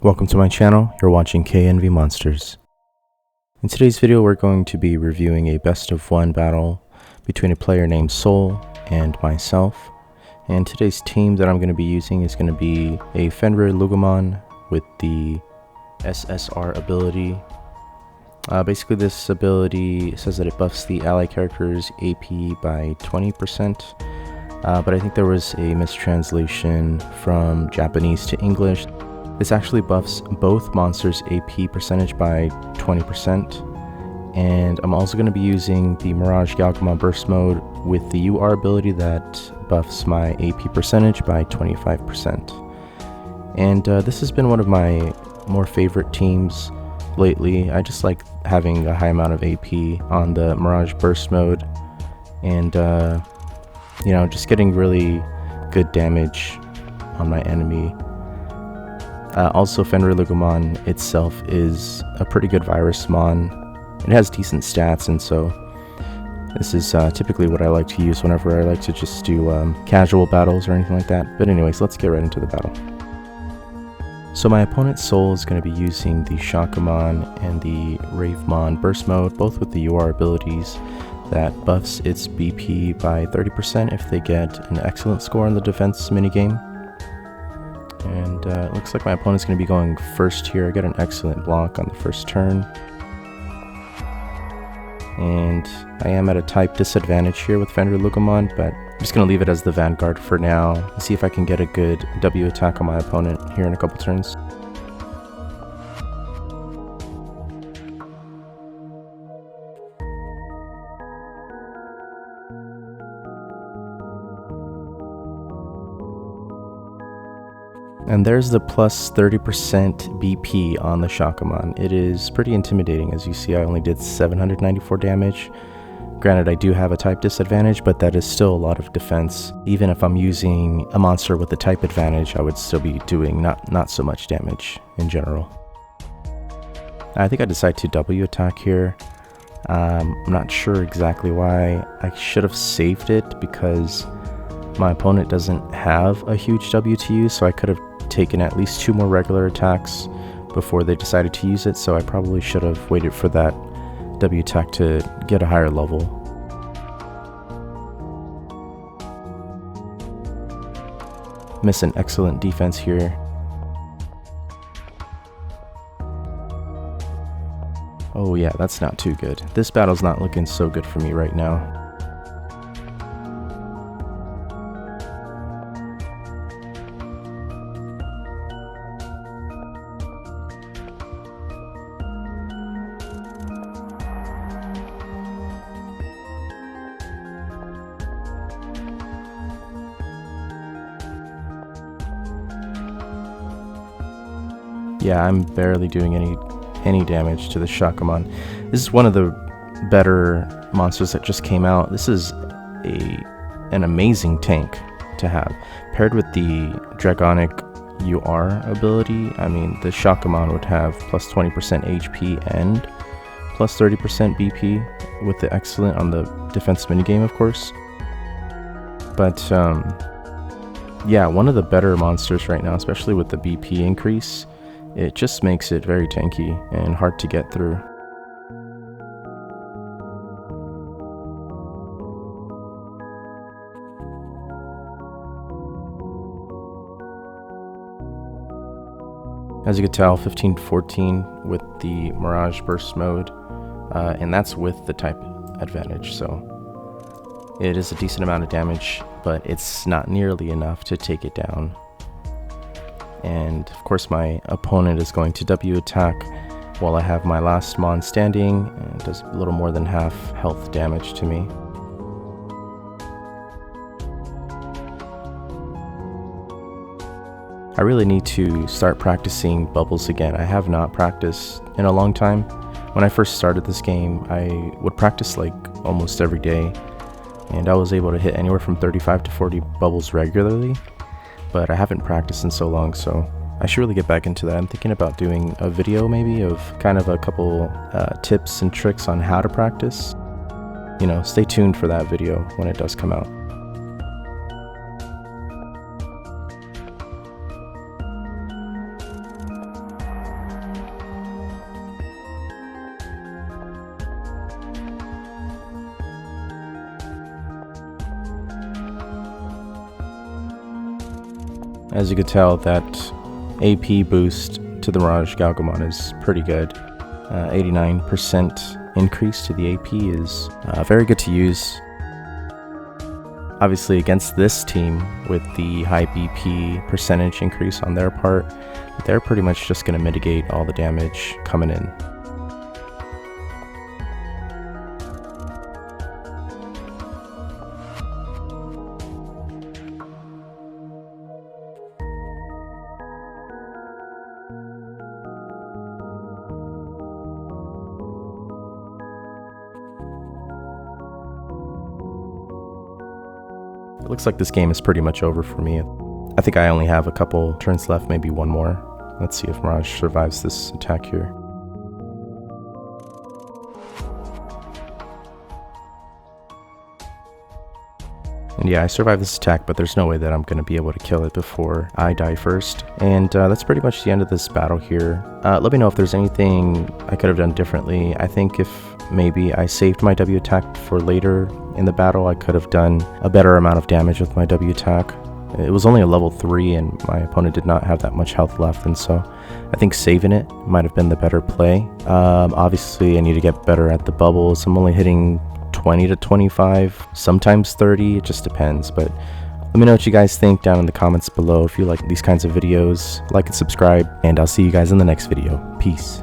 Welcome to my channel, you're watching KayNVy Monsters. In today's video we're going to be reviewing a best of one battle between a player named Soul and myself. And today's team that I'm going to be using is going to be a Fenrir Lugumon with the SSR ability. Basically this ability says that it buffs the ally character's AP by 20%, but I think there was a mistranslation from Japanese to English. This actually buffs both monsters' AP percentage by 20%, and I'm also going to be using the Mirage Galgamon Burst Mode with the UR ability that buffs my AP percentage by 25%. And this has been one of my more favorite teams lately. I just like having a high amount of AP on the Mirage Burst Mode, and you know, just getting really good damage on my enemy. Also, Fenrir Lugumon itself is a pretty good virus mon. It has decent stats, and so this is typically what I like to use whenever I like to just do casual battles or anything like that. But anyways, let's get right into the battle. So my opponent's Soul is going to be using the Shakamon and the Ravemon Burst Mode, both with the UR abilities that buffs its BP by 30% if they get an excellent score on the defense minigame. And it looks like my opponent's going to be going first here. I get an excellent block on the first turn. And I am at a type disadvantage here with Fenrir Lugumon, but I'm just going to leave it as the Vanguard for now and see if I can get a good W attack on my opponent here in a couple turns. And there's the plus 30% BP on the Shakamon. It is pretty intimidating. As you see, I only did 794 damage. Granted, I do have a type disadvantage, but that is still a lot of defense. Even if I'm using a monster with a type advantage, I would still be doing not so much damage in general. I think I decide to W attack here. I'm not sure exactly why. I should have saved it because my opponent doesn't have a huge W to use, so I could have taken at least 2 more regular attacks before they decided to use it, so I probably should have waited for that W attack to get a higher level. Miss an excellent defense here. Oh yeah, that's not too good. This battle's not looking so good for me right now. Yeah, I'm barely doing any damage to the Shakamon. This is one of the better monsters that just came out. This is an amazing tank to have. Paired with the Dragonic UR ability, I mean, the Shakamon would have plus 20% HP and plus 30% BP with the excellent on the defense minigame, of course. But yeah, one of the better monsters right now, especially with the BP increase. It just makes it very tanky and hard to get through. As you can tell, 15-14 with the Mirage Burst Mode, and that's with the type advantage, so it is a decent amount of damage, but it's not nearly enough to take it down. And of course my opponent is going to W attack while I have my last mon standing, and it does a little more than half health damage to me. I really need to start practicing bubbles again. I have not practiced in a long time. When I first started this game, I would practice like almost every day, and I was able to hit anywhere from 35 to 40 bubbles regularly. But I haven't practiced in so long, so I should really get back into that. I'm thinking about doing a video maybe of kind of a couple tips and tricks on how to practice. You know, stay tuned for that video when it does come out. As you could tell, that AP boost to the Mirage Galgamon is pretty good. 89% increase to the AP is very good to use. Obviously against this team, with the high BP percentage increase on their part, they're pretty much just going to mitigate all the damage coming in. It looks like this game is pretty much over for me. I think I only have a couple turns left, maybe one more. Let's see if Mirage survives this attack here. And yeah, I survived this attack, but there's no way that I'm going to be able to kill it before I die first. And that's pretty much the end of this battle here. Let me know if there's anything I could have done differently. I think if maybe I saved my W attack for later in the battle, I could have done a better amount of damage with my W attack. It was only a level 3 and my opponent did not have that much health left, and so I think saving it might have been the better play. Obviously I need to get better at the bubbles. I'm only hitting 20 to 25, sometimes 30, it just depends. But let me know what you guys think down in the comments below. If you like these kinds of videos, like and subscribe, and I'll see you guys in the next video. Peace.